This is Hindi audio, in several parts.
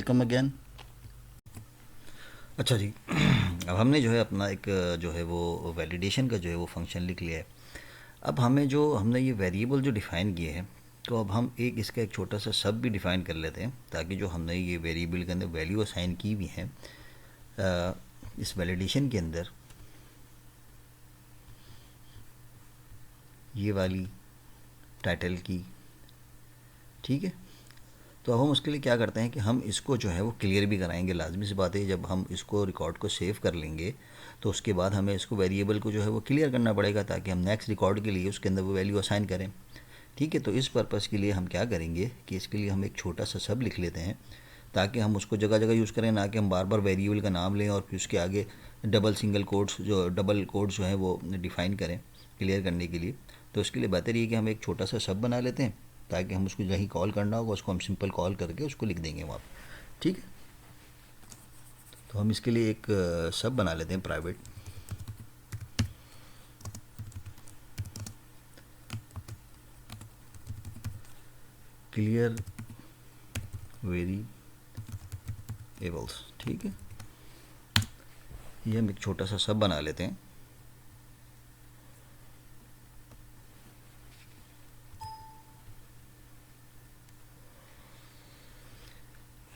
Welcome again. अच्छा जी। अब हमने जो है अपना एक जो है वो वैलिडेशन का जो है वो फंक्शन लिख लिया है। अब हमें जो हमने ये वेरिएबल जो डिफ़ाइन किए हैं, तो अब हम एक इसका एक छोटा सा सब भी डिफ़ाइन कर लेते हैं, ताकि जो हमने ये वेरिएबल के अंदर वैल्यू असाइन की हुई है इस वैलिडेशन के अंदर, ये वाली टाइटल की, ठीक है। तो अब हम उसके लिए क्या करते हैं कि हम इसको जो है वो क्लियर भी कराएंगे। लाजमी सी बात है, जब हम इसको रिकॉर्ड को सेव कर लेंगे तो उसके बाद हमें इसको वेरिएबल को जो है वो क्लियर करना पड़ेगा, ताकि हम नेक्स्ट रिकॉर्ड के लिए उसके अंदर वो वैल्यू असाइन करें। ठीक है, तो इस पर्पज़ के लिए हम क्या करेंगे कि इसके लिए हम एक छोटा सा सब लिख लेते हैं, ताकि हम उसको जगह जगह यूज़ करें, ना कि हम बार बार वेरिएबल का नाम लें और फिर उसके आगे डबल कोड्स जो हैं वो डिफ़ाइन करें क्लियर करने के लिए। तो इसके लिए बेहतर ये कि हम एक छोटा सा सब बना लेते हैं, ताकि हम उसको कहीं कॉल करना होगा उसको हम सिंपल कॉल करके उसको लिख देंगे वहाँ पर। ठीक है, तो हम इसके लिए एक सब बना लेते हैं प्राइवेट। क्लियर वेरिएबल्स, ठीक है, ये हम एक छोटा सा सब बना लेते हैं।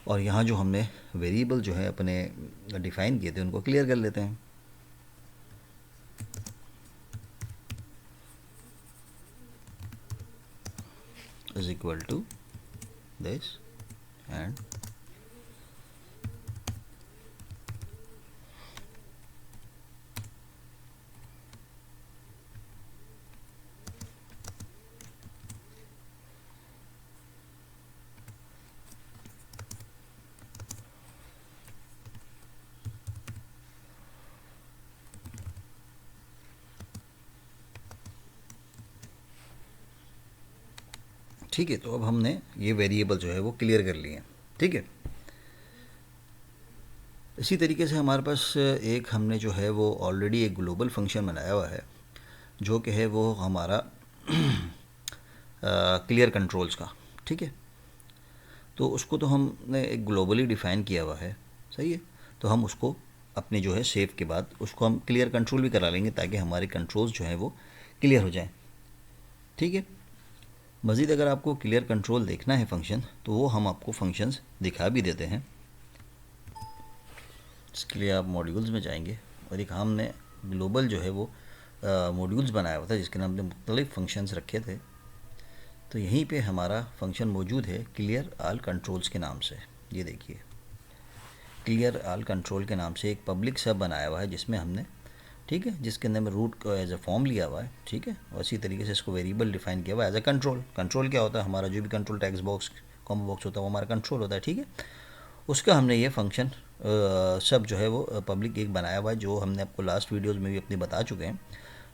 और यहाँ जो हमने वेरिएबल जो है अपने डिफ़ाइन किए थे उनको क्लियर कर लेते हैं। Is equal to this and ठीक है। तो अब हमने ये वेरिएबल जो है वो क्लियर कर लिए हैं। ठीक है, इसी तरीके से हमारे पास एक हमने जो है वो ऑलरेडी एक ग्लोबल फंक्शन बनाया हुआ है, जो कि है वो हमारा क्लियर कंट्रोल्स का। ठीक है, तो उसको तो हमने एक ग्लोबली डिफ़ाइन किया हुआ है, सही है। तो हम उसको अपने जो है सेव के बाद उसको हम क्लियर कंट्रोल भी करा लेंगे, ताकि हमारे कंट्रोल्स जो हैं वो क्लियर हो जाएं। ठीक है, मज़ीद अगर आपको क्लियर कंट्रोल देखना है फंक्शन, तो वो हम आपको फंक्शंस दिखा भी देते हैं। इसके लिए आप मॉड्यूल्स में जाएंगे और एक हमने ग्लोबल जो है वो मॉड्यूल्स बनाया हुआ था, जिसके नाम पे मुख्तलिफ फंक्शंस रखे थे। तो यहीं पे हमारा फंक्शन मौजूद है क्लियर ऑल कंट्रोल्स के नाम से। ये देखिए, क्लियर ऑल कंट्रोल के नाम से एक पब्लिक सब बनाया हुआ है, जिसमें हमने, ठीक है, जिसके अंदर में रूट को एज अ फॉर्म लिया हुआ है। ठीक है, और इसी तरीके से इसको वेरिएबल डिफाइन किया हुआ है एज अ कंट्रोल। कंट्रोल क्या होता है, हमारा जो भी control text box combo box होता है वो हमारा कंट्रोल होता है। ठीक है, उसका हमने ये फंक्शन सब जो है वो पब्लिक एक बनाया हुआ है, जो हमने आपको लास्ट वीडियोज़ में भी अपनी बता चुके हैं।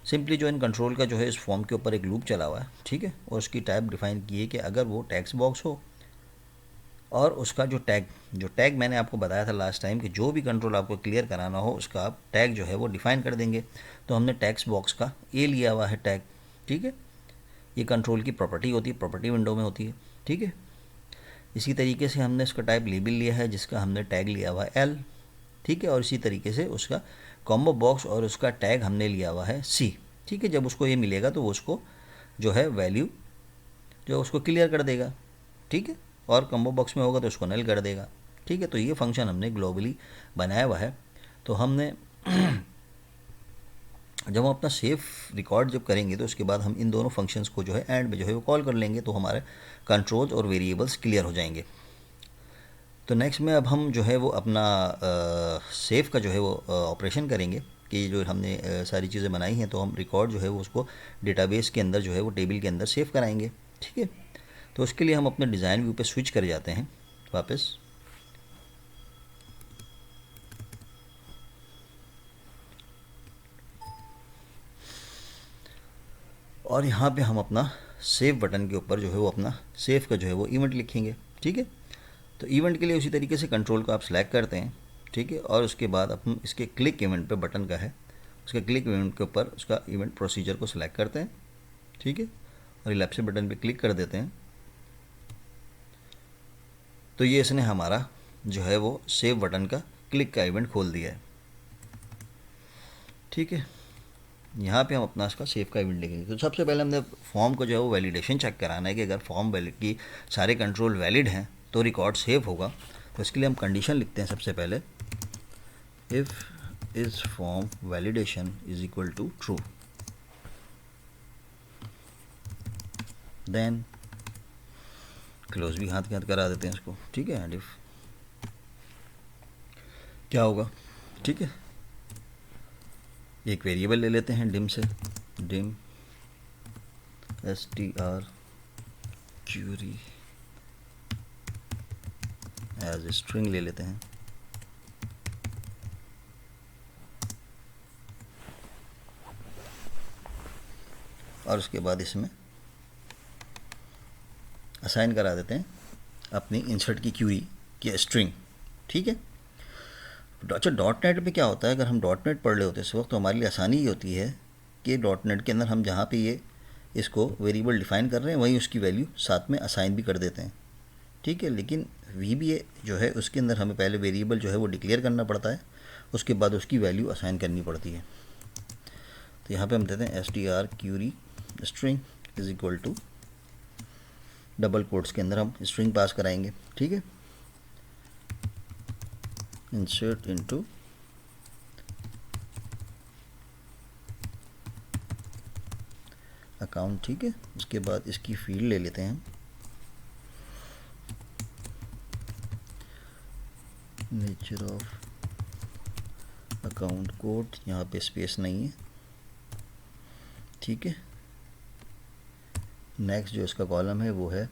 सिंपली जो इन कंट्रोल का जो है इस फॉर्म के ऊपर एक लूप चला हुआ है। ठीक है, और उसकी टाइप डिफाइन की है कि अगर वो टेक्स्ट बॉक्स हो और उसका जो टैग मैंने आपको बताया था लास्ट टाइम कि जो भी कंट्रोल आपको क्लियर कराना हो उसका आप टैग जो है वो डिफ़ाइन कर देंगे। तो हमने टेक्स्ट बॉक्स का ए लिया हुआ है टैग। ठीक है, ये कंट्रोल की प्रॉपर्टी होती है, प्रॉपर्टी विंडो में होती है। ठीक है, इसी तरीके से हमने इसका टाइप लेबल लिया है, जिसका हमने टैग लिया हुआ है एल। ठीक है, और इसी तरीके से उसका कॉम्बो बॉक्स और उसका टैग हमने लिया हुआ है सी। ठीक है, जब उसको ये मिलेगा तो वो उसको जो है वैल्यू जो उसको क्लियर कर देगा। ठीक है, और कॉम्बो बॉक्स में होगा तो उसको नल कर देगा। ठीक है, तो ये फंक्शन हमने ग्लोबली बनाया हुआ है। तो हमने जब हम अपना सेफ रिकॉर्ड जब करेंगे तो उसके बाद हम इन दोनों फंक्शंस को जो है एंड में जो है वो कॉल कर लेंगे, तो हमारे कंट्रोल्स और वेरिएबल्स क्लियर हो जाएंगे। तो नेक्स्ट में अब हम जो है वो अपना सेव का जो है वो ऑपरेशन करेंगे कि जो हमने सारी चीज़ें बनाई हैं, तो हम रिकॉर्ड जो है वो उसको डेटाबेस के अंदर जो है वो टेबल के अंदर सेव कराएंगे। ठीक है, तो उसके लिए हम अपने डिज़ाइन व्यू पे स्विच कर जाते हैं वापस, और यहाँ पे हम अपना सेव बटन के ऊपर जो है वो अपना सेव का जो है वो इवेंट लिखेंगे। ठीक है, तो इवेंट के लिए उसी तरीके से कंट्रोल को आप सेलेक्ट करते हैं। ठीक है, और उसके बाद हम इसके क्लिक इवेंट पे बटन का है, उसके क्लिक इवेंट के ऊपर उसका इवेंट प्रोसीजर को सिलेक्ट करते हैं। ठीक है, और इलेप्स बटन पे क्लिक कर देते हैं। तो ये इसने हमारा जो है वो सेव बटन का क्लिक का इवेंट खोल दिया है। ठीक है, यहाँ पे हम अपना इसका सेव का इवेंट लिखेंगे। तो सबसे पहले हमने फॉर्म को जो है वो वैलिडेशन चेक कराना है कि अगर फॉर्म वैलिड की सारे कंट्रोल वैलिड हैं तो रिकॉर्ड सेव होगा। तो इसके लिए हम कंडीशन लिखते हैं सबसे पहले, if is form validation is equal to true, then close भी हाथ के हाथ करा देते हैं इसको। ठीक है, एंड इफ क्या होगा, ठीक है, एक वेरिएबल ले लेते हैं डिम से, dim str query as string ले लेते हैं। और उसके बाद इसमें असाइन करा देते हैं अपनी इंसर्ट की क्यूरी की स्ट्रिंग। ठीक है, अच्छा डॉट नेट में क्या होता है, अगर हम डॉट नेट पढ़ रहे होते हैं इस वक्त तो हमारे लिए आसानी ये होती है कि डॉट नेट के अंदर हम जहाँ पे ये इसको वेरिएबल डिफ़ाइन कर रहे हैं वहीं उसकी वैल्यू साथ में असाइन भी कर देते हैं। ठीक है, लेकिन VBA जो है उसके अंदर हमें पहले वेरिएबल जो है वो डिक्लेयर करना पड़ता है, उसके बाद उसकी वैल्यू असाइन करनी पड़ती है। तो यहाँ पे हम देते हैं str query string is equal to, double quotes के अंदर हम स्ट्रिंग पास कराएंगे। ठीक है, इंसर्ट इनटू अकाउंट। ठीक है, उसके बाद इसकी फील्ड ले लेते हैं नेचर ऑफ अकाउंट कोड, यहाँ पे स्पेस नहीं है। ठीक है, नेक्स्ट जो इसका कॉलम है वो है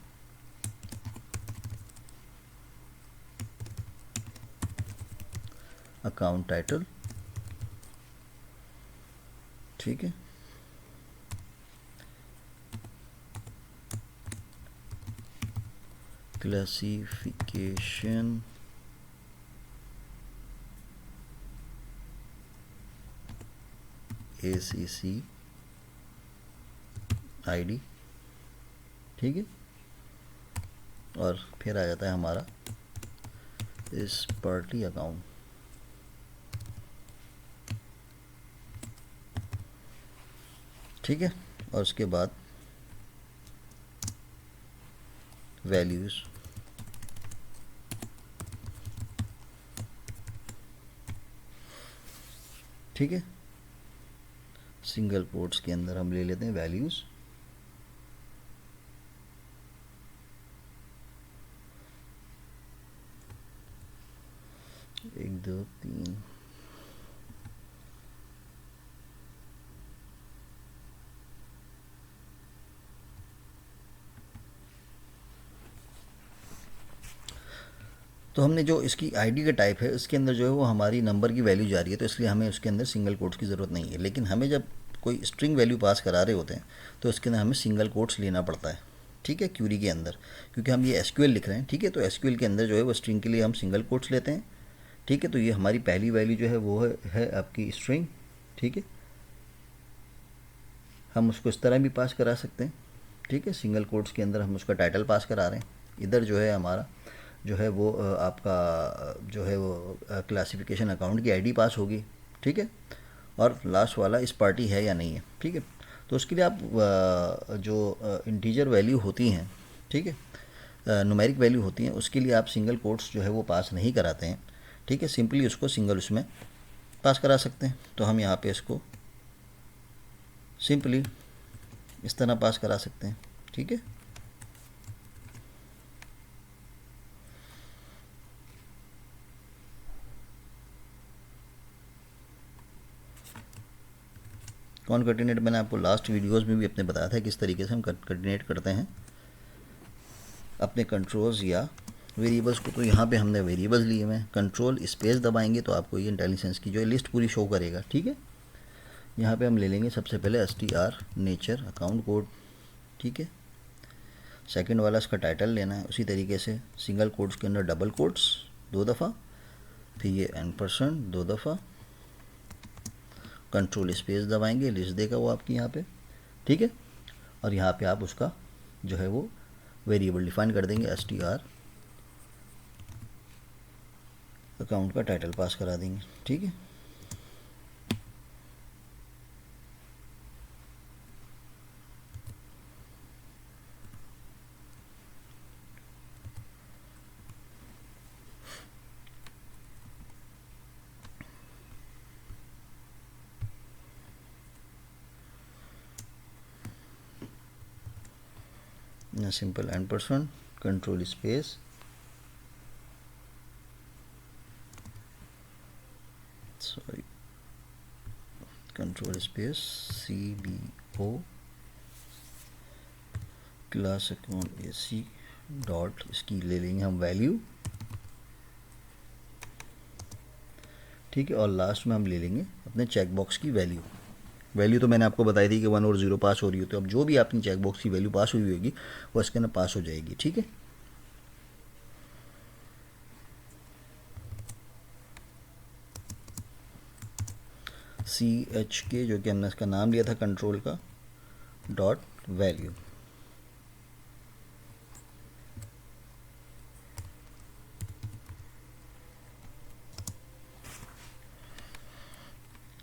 अकाउंट टाइटल। ठीक है, क्लासिफिकेशन ACC ID। ठीक है, और फिर आ जाता है हमारा इस पार्टी अकाउंट। ठीक है, और उसके बाद वैल्यूज़। ठीक है, सिंगल कोट्स के अंदर हम ले लेते हैं वैल्यूज़। एक दो तीन, तो हमने जो इसकी आईडी का टाइप है उसके अंदर जो है वो हमारी नंबर की वैल्यू जा रही है, तो इसलिए हमें उसके अंदर सिंगल कोट्स की ज़रूरत नहीं है। लेकिन हमें जब कोई स्ट्रिंग वैल्यू पास करा रहे होते हैं तो इसके अंदर हमें सिंगल कोट्स लेना पड़ता है। ठीक है, क्यूरी के अंदर, क्योंकि हम ये SQL लिख रहे हैं। ठीक है, तो SQL के अंदर जो है वो स्ट्रिंग के लिए हम सिंगल कोट्स लेते हैं। ठीक है, तो ये हमारी पहली वैल्यू जो है वो है आपकी स्ट्रिंग। ठीक है, हम उसको इस तरह भी पास करा सकते हैं। ठीक है, सिंगल कोट्स के अंदर हम उसका टाइटल पास करा रहे हैं। इधर जो है हमारा जो है वो आपका जो है वो क्लासिफिकेशन अकाउंट की आईडी पास होगी। ठीक है, और लास्ट वाला इस पार्टी है या नहीं है। ठीक है, तो उसके लिए आप जो इंटीजर वैल्यू होती हैं, ठीक है, न्यूमेरिक वैल्यू होती हैं, उसके लिए आप सिंगल कोट्स जो है वो पास नहीं कराते हैं। ठीक है, सिंपली उसको सिंगल उसमें पास करा सकते हैं। तो हम यहाँ पे इसको सिंपली इस तरह पास करा सकते हैं। ठीक है, कॉन्कैटिनेट मैंने आपको लास्ट वीडियोस में भी अपने बताया था किस तरीके से हम कॉन्कैटिनेट करते हैं अपने कंट्रोल्स या वेरिएबल्स को। तो यहाँ पे हमने वेरिएबल्स लिए हुए हैं, कंट्रोल स्पेस दबाएंगे तो आपको ये इंटेलिजेंस की जो है लिस्ट पूरी शो करेगा। ठीक है, यहाँ पे हम ले लेंगे सबसे पहले str नेचर अकाउंट कोड। ठीक है, सेकंड वाला इसका टाइटल लेना है, उसी तरीके से सिंगल कोट्स के अंदर डबल कोट्स 2 दफ़ा, फिर ये n% 2 दफ़ा, कंट्रोल स्पेस दबाएंगे, लिस्ट देगा वो आपकी यहाँ पे। ठीक है, और यहाँ पे आप उसका जो है वो वेरिएबल डिफाइन कर देंगे str अकाउंट का टाइटल पास करा देंगे। ठीक है, simple and control space control space CBO class account AC dot, इसकी ले लेंगे हम वैल्यू। ठीक है, और लास्ट में हम ले लेंगे अपने चेक बॉक्स की वैल्यू तो मैंने आपको बताई थी कि 1 और 0 पास हो रही हो, तो अब जो भी आपकी चेक बॉक्स की वैल्यू पास हुई होगी वो इसके अंदर पास हो जाएगी। ठीक है, CHK जो कि हमने इसका नाम लिया था कंट्रोल का, डॉट वैल्यू।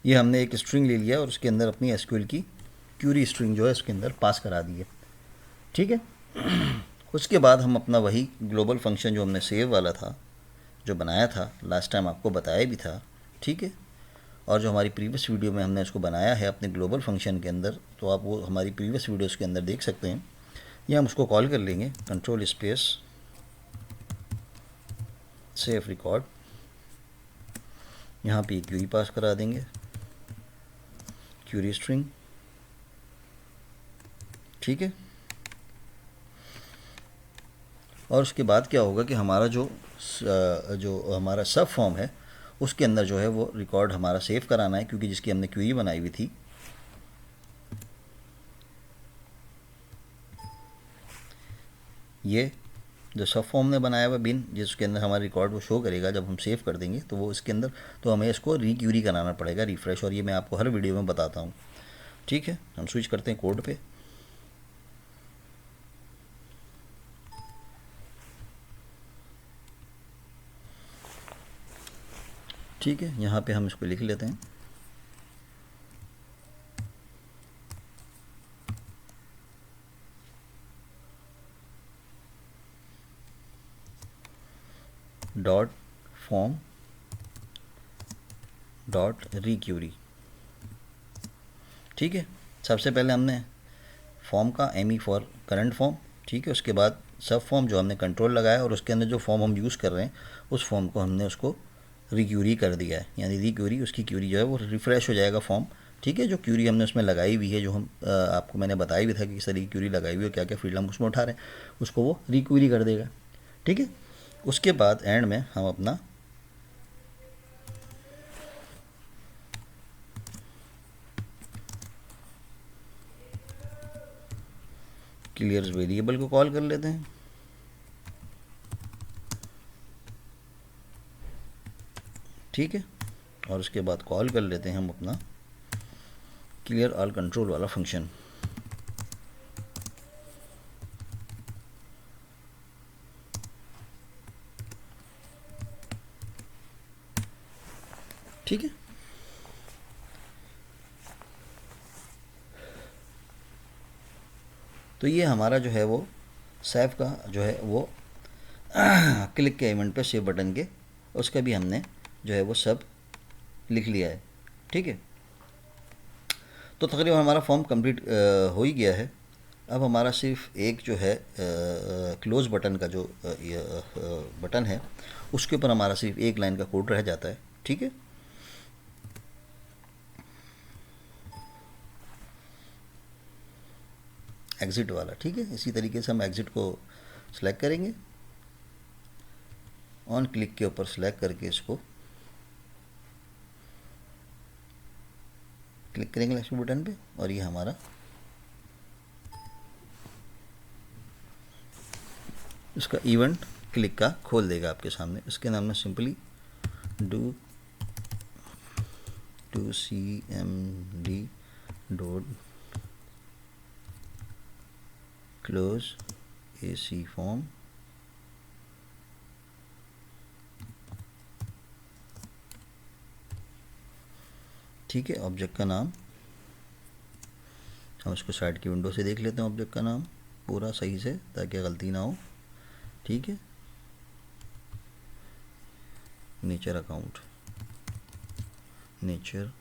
ये हमने एक स्ट्रिंग ले लिया और उसके अंदर अपनी SQL की क्यूरी स्ट्रिंग जो है उसके अंदर पास करा दी है। ठीक है, उसके बाद हम अपना वही ग्लोबल फंक्शन जो हमने सेव वाला था, जो बनाया था लास्ट टाइम, आपको बताया भी था। ठीक है, और जो हमारी प्रीवियस वीडियो में हमने इसको बनाया है अपने ग्लोबल फंक्शन के अंदर, तो आप वो हमारी प्रीवियस वीडियोस के अंदर देख सकते हैं। ये हम उसको कॉल कर लेंगे कंट्रोल स्पेस सेव रिकॉर्ड, यहाँ पे क्यूरी पास करा देंगे, क्यूरी स्ट्रिंग। ठीक है, और उसके बाद क्या होगा कि हमारा जो हमारा सब फॉर्म है उसके अंदर जो है वो रिकॉर्ड हमारा सेव कराना है, क्योंकि जिसकी हमने क्यूरी बनाई हुई थी। ये जो सब फॉर्म ने बनाया हुआ बिन, जिसके अंदर हमारा रिकॉर्ड वो शो करेगा जब हम सेव कर देंगे, तो वो इसके अंदर, तो हमें इसको रिक्यूरी कराना पड़ेगा, रिफ़्रेश, और ये मैं आपको हर वीडियो में बताता हूँ। ठीक है, हम स्विच करते हैं कोड पे। ठीक है, यहाँ पे हम इसको लिख लेते हैं डॉट फॉर्म डॉट रिक्यूरी। ठीक है, सबसे पहले हमने फॉर्म का ME फॉर करंट फॉर्म, ठीक है, उसके बाद सब फॉर्म जो हमने कंट्रोल लगाया और उसके अंदर जो फॉर्म हम यूज़ कर रहे हैं उस फॉर्म को हमने उसको रिक्यूरी कर दिया है, यानी रिक्यूरी, उसकी क्यूरी जो है वो रिफ़्रेश हो जाएगा फॉर्म। ठीक है, जो क्यूरी हमने उसमें लगाई हुई है, जो हम आपको मैंने बताया भी था कि किस तरीके की क्यूरी लगाई हुई है, क्या क्या फील्ड हम उसमें उठा रहे हैं, उसको वो रिक्यूरी कर देगा। ठीक है, उसके बाद एंड में हम अपना क्लियर्स वेरिएबल को कॉल कर लेते हैं। ठीक है, और उसके बाद कॉल कर लेते हैं हम अपना क्लियर ऑल कंट्रोल वाला फंक्शन। ठीक है, तो ये हमारा जो है वो सेव का जो है वो क्लिक के इवेंट पे सेव बटन के, उसका भी हमने जो है वो सब लिख लिया है। ठीक है, तो तकरीबन हमारा फॉर्म कंप्लीट हो ही गया है। अब हमारा सिर्फ एक जो है क्लोज बटन का जो बटन है उसके ऊपर हमारा सिर्फ एक लाइन का कोड रह जाता है। ठीक है, एग्ज़िट वाला। ठीक है, इसी तरीके से हम एग्ज़िट को सिलेक्ट करेंगे, ऑन क्लिक के ऊपर सिलेक्ट करके इसको क्लिक करेंगे लेफ्ट बटन पे, और ये हमारा इसका इवेंट क्लिक का खोल देगा आपके सामने। इसके नाम में simply do CMD dot close AC form ठीक है, ऑब्जेक्ट का नाम हम इसको साइड की विंडो से देख लेते हैं, ऑब्जेक्ट का नाम पूरा सही से ताकि गलती ना हो। ठीक है, नेचर अकाउंट, नेचर,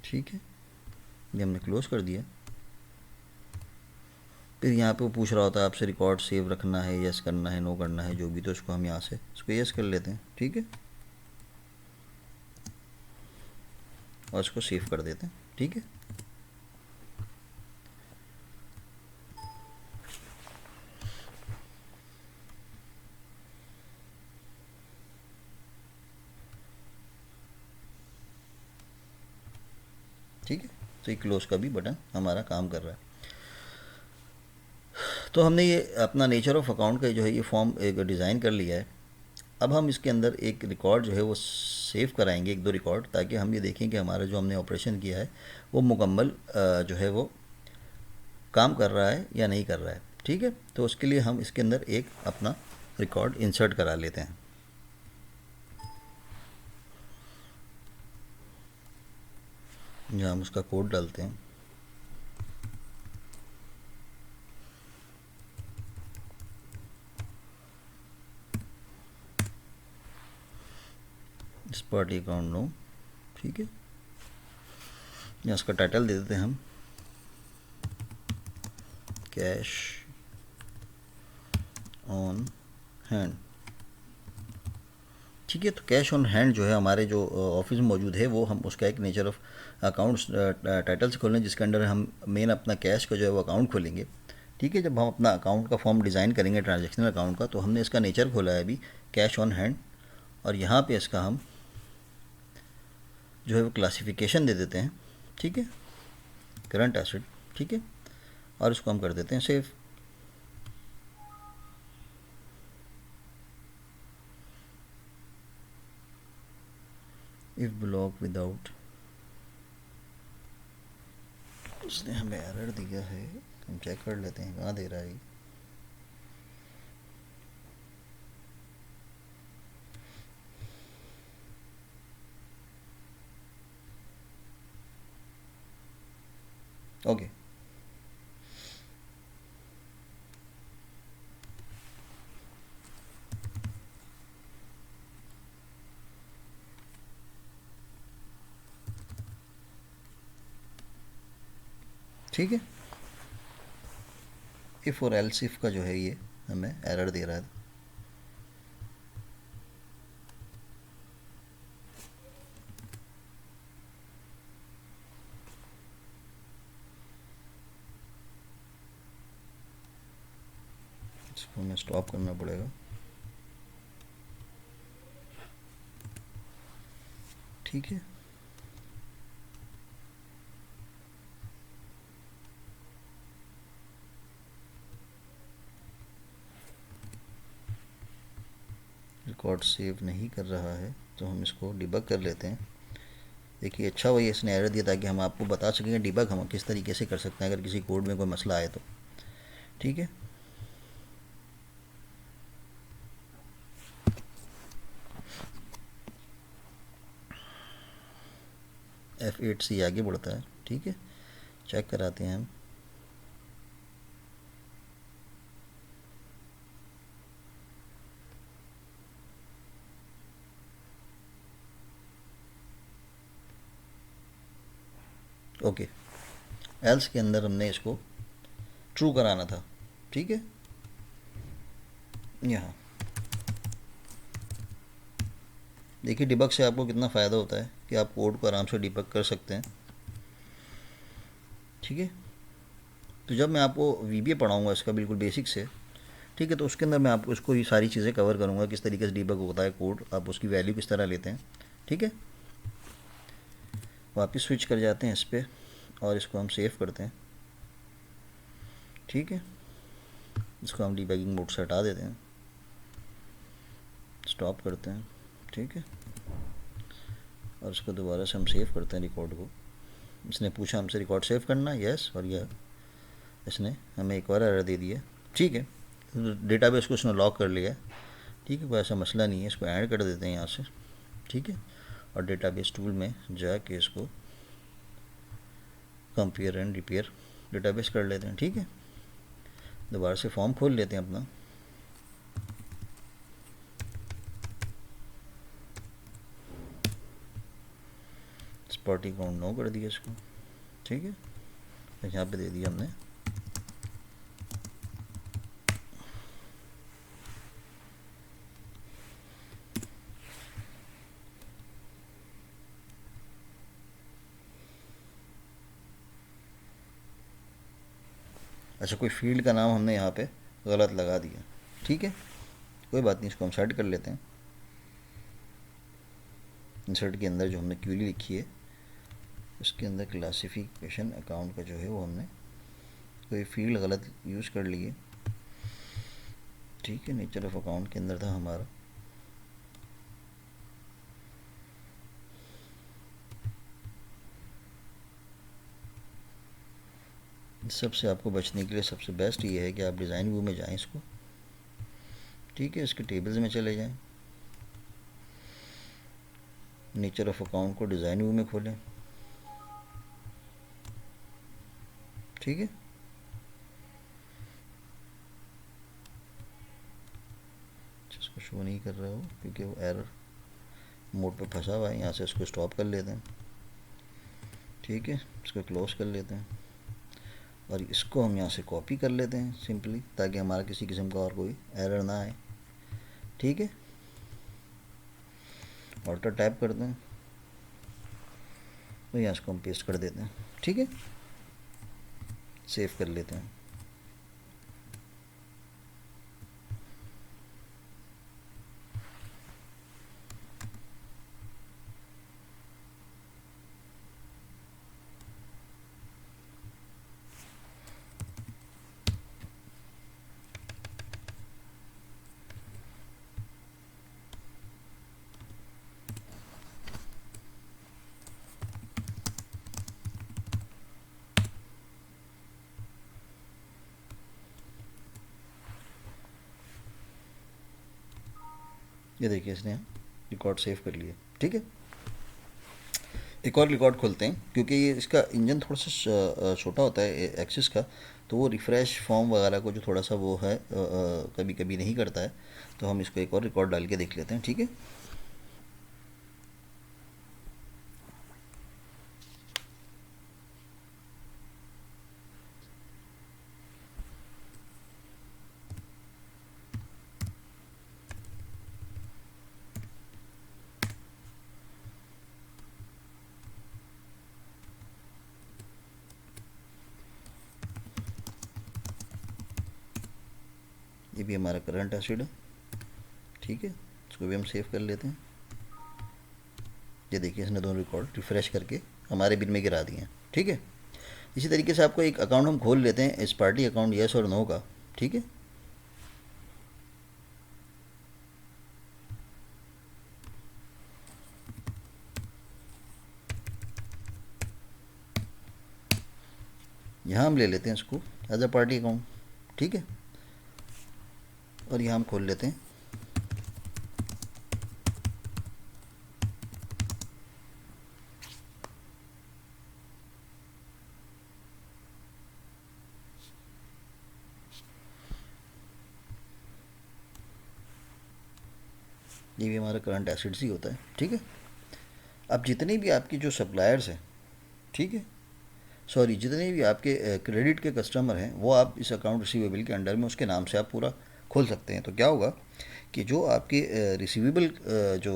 ठीक है, ये हमने क्लोज कर दिया। फिर यहाँ पे वो पूछ रहा होता है आपसे रिकॉर्ड सेव रखना है, यस करना है, नो करना है, जो भी, तो इसको हम यहाँ से इसको यस कर लेते हैं। ठीक है, और इसको सेव कर देते हैं। ठीक है, ठीक है, तो ये क्लोज का भी बटन हमारा काम कर रहा है। तो हमने ये अपना नेचर ऑफ अकाउंट का जो है ये फॉर्म एक डिज़ाइन कर लिया है। अब हम इसके अंदर एक रिकॉर्ड जो है वो सेव कराएंगे, एक दो रिकॉर्ड, ताकि हम ये देखें कि हमारा जो हमने ऑपरेशन किया है वो मुकम्मल जो है वो काम कर रहा है या नहीं कर रहा है। ठीक है, तो उसके लिए हम इसके अंदर एक अपना रिकॉर्ड इंसर्ट करा लेते हैं। जहाँ हम उसका कोड डालते हैं, इस पार्टी अकाउंट नो। ठीक है, या उसका टाइटल दे देते हैं हम कैश ऑन हैंड। ठीक है, तो कैश ऑन हैंड जो है हमारे जो ऑफिस में मौजूद है वो हम उसका एक नेचर ऑफ अकाउंट्स टाइटल से खोलें, जिसके अंडर हम मेन अपना कैश का जो है वो अकाउंट खोलेंगे। ठीक है, जब हम अपना अकाउंट का फॉर्म डिज़ाइन करेंगे ट्रांजैक्शनल अकाउंट का, तो हमने इसका नेचर खोला है अभी कैश ऑन हैंड, और यहाँ पे इसका हम जो है वो क्लासिफिकेशन दे देते हैं। ठीक है, करंट एसेट। ठीक है, और इसको हम कर देते हैं सेव। इफ ब्लॉक विदाउट, उसने हमें एरर दिया है, हम चेक कर लेते हैं कहाँ दे रहा है। ओके, ठीक है, इफ़ और एल्स इफ का जो है ये हमें एरर दे रहा है। इसको हमें स्टॉप करना पड़ेगा। ठीक है, रिकॉर्ड सेव नहीं कर रहा है, तो हम इसको डिबग कर लेते हैं। देखिए, अच्छा हुआ ये इसने एरर दिया ताकि हम आपको बता सकेंगे डिबग हम किस तरीके से कर सकते हैं अगर किसी कोड में कोई मसला आए तो। ठीक है, F8 से आगे बढ़ता है। ठीक है, चेक कराते हैं हम। ओके, एल्स के अंदर हमने इसको ट्रू कराना था। ठीक है, यहाँ देखिए डिबग से आपको कितना फ़ायदा होता है कि आप कोड को आराम से डिबग कर सकते हैं। ठीक है, तो जब मैं आपको VBA पढ़ाऊँगा इसका बिल्कुल बेसिक से, ठीक है, तो उसके अंदर मैं आपको इसको ये सारी चीज़ें कवर करूँगा, किस तरीके से डिबग होता है कोड, आप उसकी वैल्यू किस तरह लेते हैं। ठीक है, वापस स्विच कर जाते हैं इस पर और इसको हम सेव करते हैं। ठीक है, इसको हम डिबगिंग मोड से हटा देते हैं, स्टॉप करते हैं। ठीक है, और इसको दोबारा से हम सेव करते हैं रिकॉर्ड को। इसने पूछा हमसे रिकॉर्ड सेव करना, यस, और यह इसने हमें एक और एरर दे दिया। ठीक है, डेटाबेस को इसने लॉक कर लिया। ठीक है, कोई ऐसा मसला नहीं है, इसको ऐड कर देते हैं यहाँ से। ठीक है, और डेटाबेस टूल में जाके इसको कंपेयर एंड रिपेयर डेटाबेस कर लेते हैं। ठीक है, दोबारा से फॉर्म खोल लेते हैं अपना। पार्टी अकाउंट 9 कर दिया इसको। ठीक है, यहाँ पे दे दिया हमने। अच्छा, कोई फील्ड का नाम हमने यहाँ पे गलत लगा दिया। ठीक है, कोई बात नहीं, इसको हम सेट कर लेते हैं। इंसर्ट के अंदर जो हमने क्यूरी लिखी है उसके अंदर क्लासिफिकेशन अकाउंट का जो है वो हमने कोई फील्ड गलत यूज़ कर लिए। ठीक है, नेचर ऑफ अकाउंट के अंदर था हमारा। सबसे आपको बचने के लिए सबसे बेस्ट ये है कि आप डिज़ाइन व्यू में जाएं इसको। ठीक है, इसके टेबल्स में चले जाएं, नेचर ऑफ अकाउंट को डिज़ाइन व्यू में खोलें। ठीक है, इसको शो नहीं कर रहा हो क्योंकि वो एरर मोड पे फंसा हुआ है। यहाँ से इसको स्टॉप कर लेते हैं। ठीक है, इसको क्लोज कर लेते हैं और इसको हम यहाँ से कॉपी कर लेते हैं सिंपली, ताकि हमारा किसी किस्म का और कोई एरर ना आए। ठीक है, ऑल्टर टैप करते हैं तो यहाँ इसको हम पेस्ट कर देते हैं। ठीक है, सेव कर लेते हैं। ये देखिए, इसने रिकॉर्ड सेव कर लिया। ठीक है, एक और रिकॉर्ड खोलते हैं क्योंकि ये इसका इंजन थोड़ा सा छोटा होता है एक्सिस का, तो वो रिफ़्रेश फॉर्म वगैरह को जो थोड़ा सा वो है कभी कभी नहीं करता है। तो हम इसको एक और रिकॉर्ड डाल के देख लेते हैं। ठीक है, ये भी हमारा करंट एसिड है। ठीक है, इसको भी हम सेव कर लेते हैं। ये देखिए, इसने दोनों रिकॉर्ड रिफ़्रेश करके हमारे बिन में गिरा दिए हैं। ठीक है, इसी तरीके से आपको एक अकाउंट हम खोल लेते हैं, इस पार्टी अकाउंट येस और नो का। ठीक है, यहाँ हम ले लेते हैं इसको एज अ पार्टी अकाउंट। ठीक है, और यहाँ हम खोल लेते हैं। ये भी हमारा करंट एसिड्स ही होता है। ठीक है, अब जितने भी आपकी जो सप्लायर्स हैं, ठीक है, सॉरी, जितने भी आपके क्रेडिट के कस्टमर हैं वो आप इस अकाउंट रिसीवेबल के अंडर में उसके नाम से आप पूरा खोल सकते हैं। तो क्या होगा कि जो आपके रिसीवेबल जो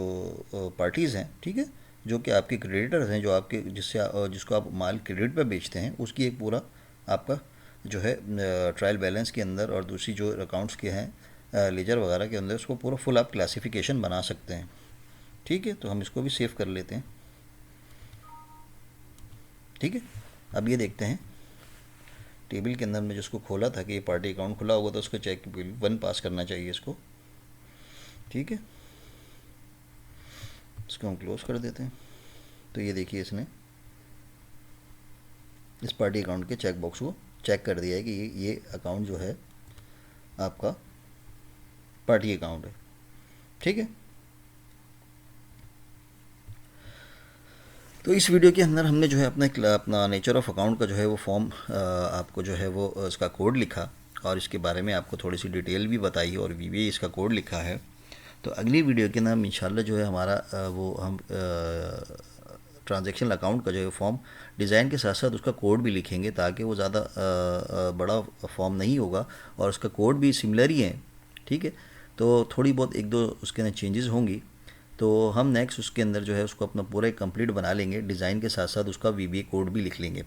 पार्टीज़ हैं, ठीक है, जो कि आपके क्रेडिटर्स हैं, जो आपके जिसको आप माल क्रेडिट पर बेचते हैं, उसकी एक पूरा आपका जो है ट्रायल बैलेंस के अंदर और दूसरी जो अकाउंट्स के हैं लेजर वगैरह के अंदर उसको पूरा फुल आप क्लासिफिकेशन बना सकते हैं। ठीक है, तो हम इसको भी सेव कर लेते हैं। ठीक है, अब ये देखते हैं टेबल के अंदर में जिसको खोला था कि ये पार्टी अकाउंट खुला होगा तो उसको चेक 1 पास करना चाहिए इसको। ठीक है, इसको हम क्लोज कर देते हैं। तो ये देखिए, इसने इस पार्टी अकाउंट के चेक बॉक्स को चेक कर दिया है कि ये अकाउंट जो है आपका पार्टी अकाउंट है। ठीक है, तो इस वीडियो के अंदर हमने जो है अपना नेचर ऑफ अकाउंट का जो है वो फॉर्म आपको जो है वो इसका कोड लिखा और इसके बारे में आपको थोड़ी सी डिटेल भी बताई और वीवीए इसका कोड लिखा है। तो अगली वीडियो के नाम इंशाल्लाह जो है हमारा वो हम ट्रांजैक्शनल अकाउंट का जो है फॉर्म डिज़ाइन के साथ साथ उसका कोड भी लिखेंगे, ताकि वो ज़्यादा बड़ा फॉर्म नहीं होगा और उसका कोड भी सिमिलर ही है। ठीक है, तो थोड़ी बहुत एक दो उसके अंदर चेंजेस होंगी, तो हम नेक्स्ट उसके अंदर जो है उसको अपना पूरा एक कंप्लीट बना लेंगे, डिज़ाइन के साथ साथ उसका वीबीए कोड भी लिख लेंगे।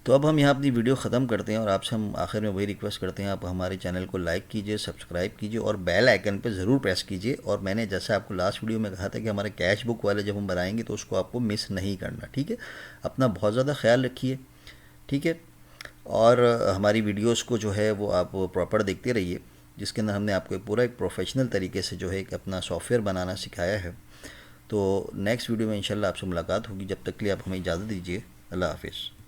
तो अब हम यहाँ अपनी वीडियो ख़त्म करते हैं और आपसे हम आखिर में वही रिक्वेस्ट करते हैं, आप हमारे चैनल को लाइक कीजिए, सब्सक्राइब कीजिए और बेल आइकन पे ज़रूर प्रेस कीजिए। और मैंने जैसे आपको लास्ट वीडियो में कहा था कि हमारे कैश बुक वाले जब हम बनाएंगे तो उसको आपको मिस नहीं करना। ठीक है, अपना बहुत ज़्यादा ख्याल रखिए। ठीक है, और हमारी वीडियोज़ को जो है वो आप प्रॉपर देखते रहिए, जिसके अंदर हमने आपको पूरा एक प्रोफेशनल तरीके से जो है एक अपना सॉफ्टवेयर बनाना सिखाया है। तो नेक्स्ट वीडियो में इंशाल्लाह आपसे मुलाकात होगी, जब तक के लिए आप हमें इजाज़त दीजिए। अल्लाह हाफिज़।